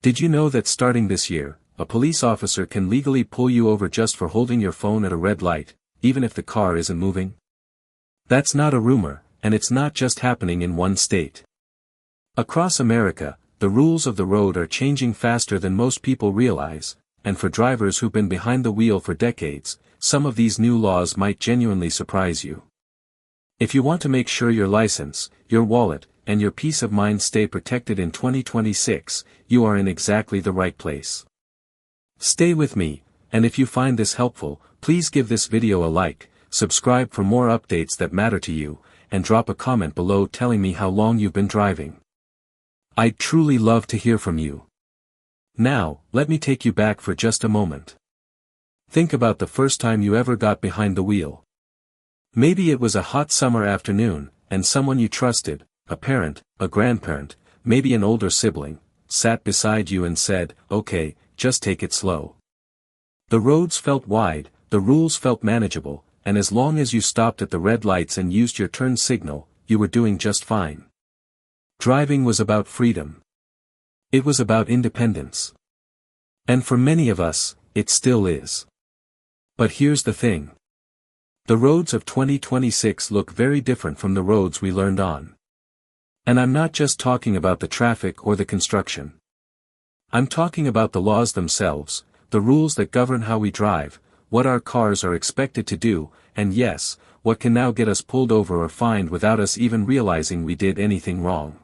Did you know that starting this year, a police officer can legally pull you over just for holding your phone at a red light, even if the car isn't moving? That's not a rumor, and it's not just happening in one state. Across America, the rules of the road are changing faster than most people realize, and for drivers who've been behind the wheel for decades, some of these new laws might genuinely surprise you. If you want to make sure your license, your wallet, and your peace of mind stay protected in 2026, you are in exactly the right place. Stay with me, and if you find this helpful, please give this video a like, subscribe for more updates that matter to you, and drop a comment below telling me how long you've been driving. I'd truly love to hear from you. Now, let me take you back for just a moment. Think about the first time you ever got behind the wheel. Maybe it was a hot summer afternoon, and someone you trusted, a parent, a grandparent, maybe an older sibling, sat beside you and said, "Okay, just take it slow." The roads felt wide, the rules felt manageable, and as long as you stopped at the red lights and used your turn signal, you were doing just fine. Driving was about freedom. It was about independence. And for many of us, it still is. But here's the thing. The roads of 2026 look very different from the roads we learned on. And I'm not just talking about the traffic or the construction. I'm talking about the laws themselves, the rules that govern how we drive, what our cars are expected to do, and yes, what can now get us pulled over or fined without us even realizing we did anything wrong.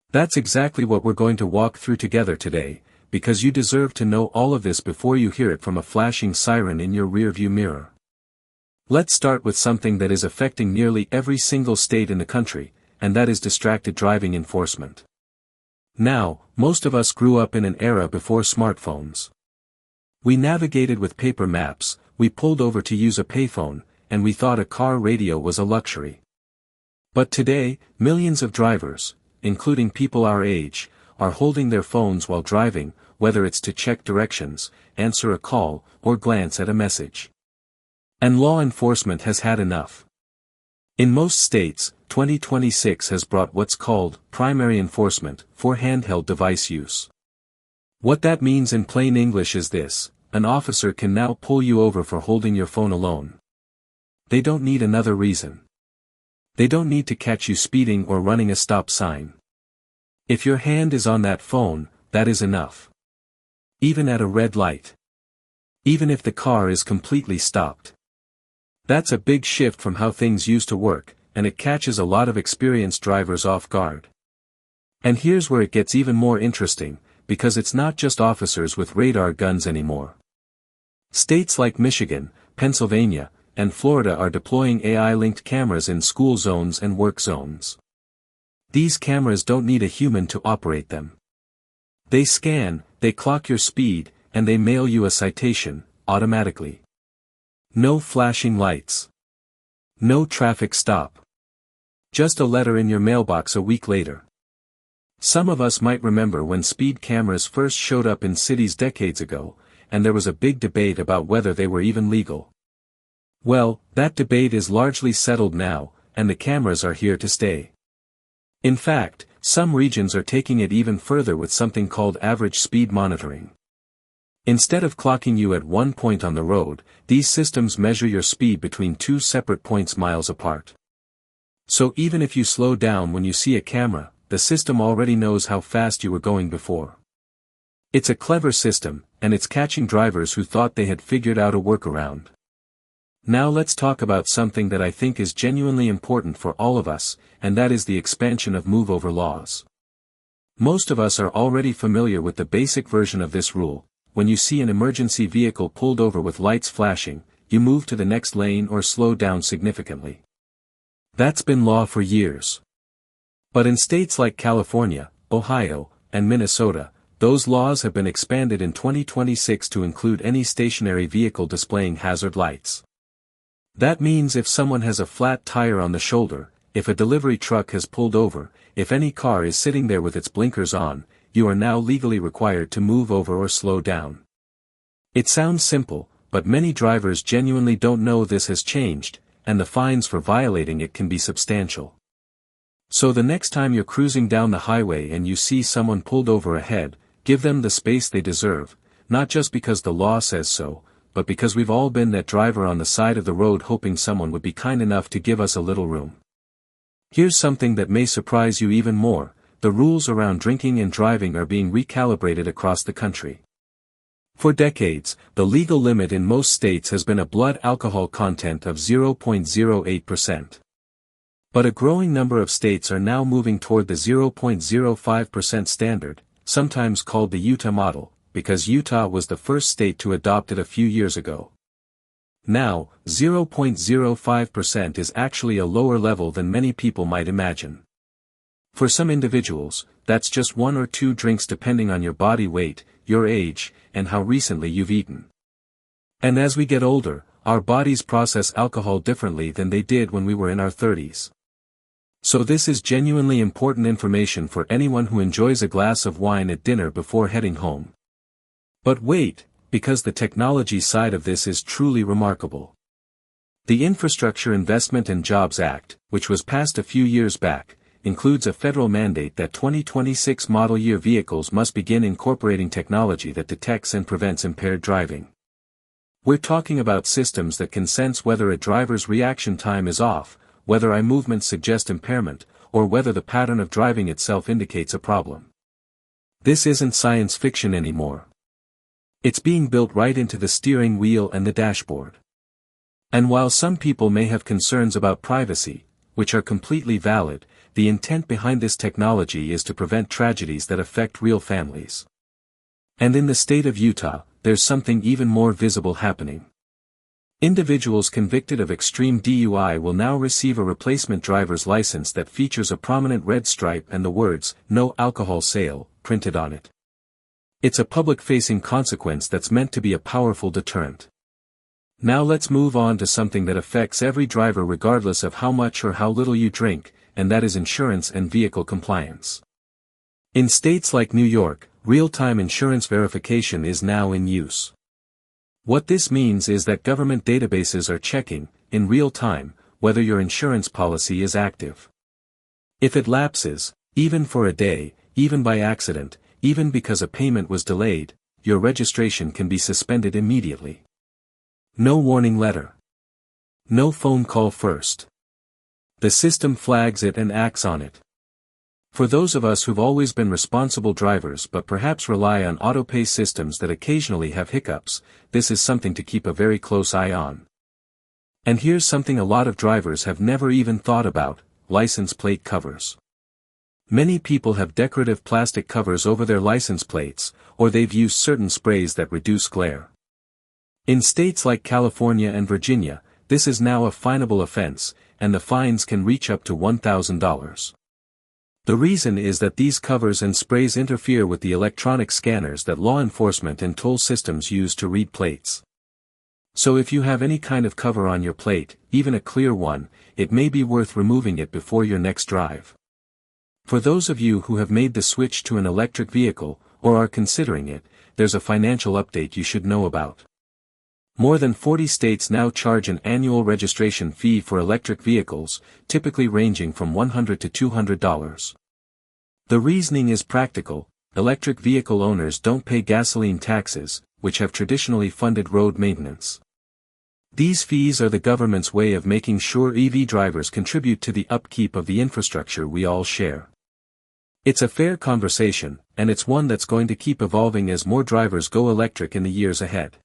That's exactly what we're going to walk through together today, because you deserve to know all of this before you hear it from a flashing siren in your rearview mirror. Let's start with something that is affecting nearly every single state in the country, and that is distracted driving enforcement. Now, most of us grew up in an era before smartphones. We navigated with paper maps, we pulled over to use a payphone, and we thought a car radio was a luxury. But today, millions of drivers, including people our age, are holding their phones while driving, whether it's to check directions, answer a call, or glance at a message. And law enforcement has had enough. In most states, 2026 has brought what's called primary enforcement for handheld device use. What that means in plain English is this: an officer can now pull you over for holding your phone alone. They don't need another reason. They don't need to catch you speeding or running a stop sign. If your hand is on that phone, that is enough. Even at a red light. Even if the car is completely stopped. That's a big shift from how things used to work, and it catches a lot of experienced drivers off guard. And here's where it gets even more interesting, because it's not just officers with radar guns anymore. States like Michigan, Pennsylvania, and Florida are deploying AI-linked cameras in school zones and work zones. These cameras don't need a human to operate them. They scan, they clock your speed, and they mail you a citation, automatically. No flashing lights. No traffic stop. Just a letter in your mailbox a week later. Some of us might remember when speed cameras first showed up in cities decades ago, and there was a big debate about whether they were even legal. Well, that debate is largely settled now, and the cameras are here to stay. In fact, some regions are taking it even further with something called average speed monitoring. Instead of clocking you at one point on the road, these systems measure your speed between two separate points miles apart. So even if you slow down when you see a camera, the system already knows how fast you were going before. It's a clever system, and it's catching drivers who thought they had figured out a workaround. Now let's talk about something that I think is genuinely important for all of us, and that is the expansion of move-over laws. Most of us are already familiar with the basic version of this rule. When you see an emergency vehicle pulled over with lights flashing, you move to the next lane or slow down significantly. That's been law for years. But in states like California, Ohio, and Minnesota, those laws have been expanded in 2026 to include any stationary vehicle displaying hazard lights. That means if someone has a flat tire on the shoulder, if a delivery truck has pulled over, if any car is sitting there with its blinkers on, you are now legally required to move over or slow down. It sounds simple, but many drivers genuinely don't know this has changed, and the fines for violating it can be substantial. So the next time you're cruising down the highway and you see someone pulled over ahead, Give them the space they deserve, not just because the law says so, but because we've all been that driver on the side of the road hoping someone would be kind enough to give us a little room. Here's something that may surprise you even more: the rules around drinking and driving are being recalibrated across the country. For decades, the legal limit in most states has been a blood alcohol content of 0.08%. But a growing number of states are now moving toward the 0.05% standard, sometimes called the Utah model, because Utah was the first state to adopt it a few years ago. Now, 0.05% is actually a lower level than many people might imagine. For some individuals, that's just 1 or 2 drinks depending on your body weight, your age, and how recently you've eaten. And as we get older, our bodies process alcohol differently than they did when we were in our 30s. So this is genuinely important information for anyone who enjoys a glass of wine at dinner before heading home. But wait, because the technology side of this is truly remarkable. The Infrastructure Investment and Jobs Act, which was passed a few years back, includes a federal mandate that 2026 model year vehicles must begin incorporating technology that detects and prevents impaired driving. We're talking about systems that can sense whether a driver's reaction time is off, whether eye movements suggest impairment, or whether the pattern of driving itself indicates a problem. This isn't science fiction anymore. It's being built right into the steering wheel and the dashboard. And while some people may have concerns about privacy, which are completely valid, the intent behind this technology is to prevent tragedies that affect real families. And in the state of Utah, there's something even more visible happening. Individuals convicted of extreme DUI will now receive a replacement driver's license that features a prominent red stripe and the words, "No alcohol sale," printed on it. It's a public-facing consequence that's meant to be a powerful deterrent. Now let's move on to something that affects every driver regardless of how much or how little you drink, and that is insurance and vehicle compliance. In states like New York, real-time insurance verification is now in use. What this means is that government databases are checking, in real time, whether your insurance policy is active. If it lapses, even for a day, even by accident, even because a payment was delayed, your registration can be suspended immediately. No warning letter. No phone call first. The system flags it and acts on it. For those of us who've always been responsible drivers but perhaps rely on auto-pay systems that occasionally have hiccups, this is something to keep a very close eye on. And here's something a lot of drivers have never even thought about: license plate covers. Many people have decorative plastic covers over their license plates, or they've used certain sprays that reduce glare. In states like California and Virginia, this is now a finable offense, and the fines can reach up to $1,000. The reason is that these covers and sprays interfere with the electronic scanners that law enforcement and toll systems use to read plates. So if you have any kind of cover on your plate, even a clear one, it may be worth removing it before your next drive. For those of you who have made the switch to an electric vehicle, or are considering it, there's a financial update you should know about. More than 40 states now charge an annual registration fee for electric vehicles, typically ranging from $100 to $200. The reasoning is practical: electric vehicle owners don't pay gasoline taxes, which have traditionally funded road maintenance. These fees are the government's way of making sure EV drivers contribute to the upkeep of the infrastructure we all share. It's a fair conversation, and it's one that's going to keep evolving as more drivers go electric in the years ahead.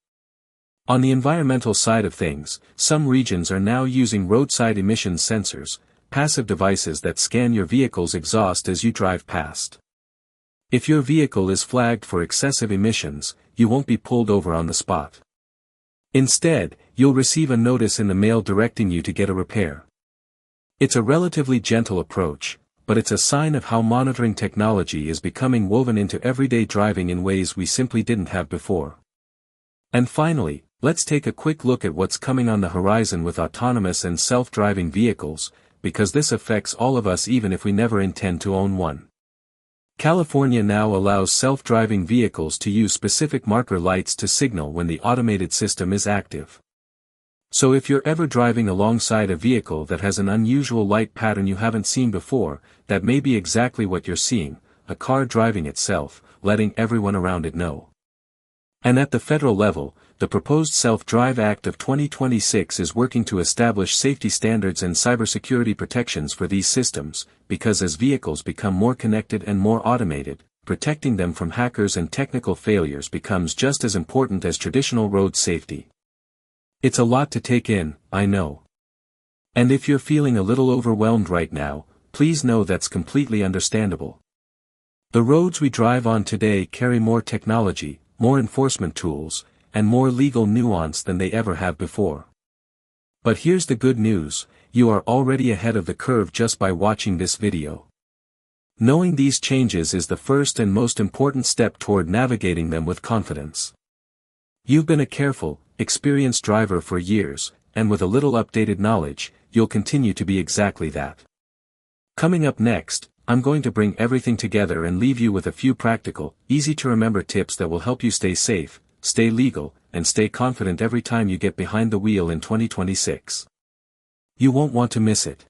On the environmental side of things, some regions are now using roadside emissions sensors, passive devices that scan your vehicle's exhaust as you drive past. If your vehicle is flagged for excessive emissions, you won't be pulled over on the spot. Instead, you'll receive a notice in the mail directing you to get a repair. It's a relatively gentle approach, but it's a sign of how monitoring technology is becoming woven into everyday driving in ways we simply didn't have before. And finally, let's take a quick look at what's coming on the horizon with autonomous and self-driving vehicles, because this affects all of us even if we never intend to own one. California now allows self-driving vehicles to use specific marker lights to signal when the automated system is active. So if you're ever driving alongside a vehicle that has an unusual light pattern you haven't seen before, that may be exactly what you're seeing: a car driving itself, letting everyone around it know. And at the federal level, the proposed Self-Drive Act of 2026 is working to establish safety standards and cybersecurity protections for these systems, because as vehicles become more connected and more automated, protecting them from hackers and technical failures becomes just as important as traditional road safety. It's a lot to take in, I know. And if you're feeling a little overwhelmed right now, please know that's completely understandable. The roads we drive on today carry more technology, more enforcement tools, and more legal nuance than they ever have before. But here's the good news, you are already ahead of the curve just by watching this video. Knowing these changes is the first and most important step toward navigating them with confidence. You've been a careful, experienced driver for years, and with a little updated knowledge, you'll continue to be exactly that. Coming up next, I'm going to bring everything together and leave you with a few practical, easy-to-remember tips that will help you stay safe, stay legal, and stay confident every time you get behind the wheel in 2026. You won't want to miss it.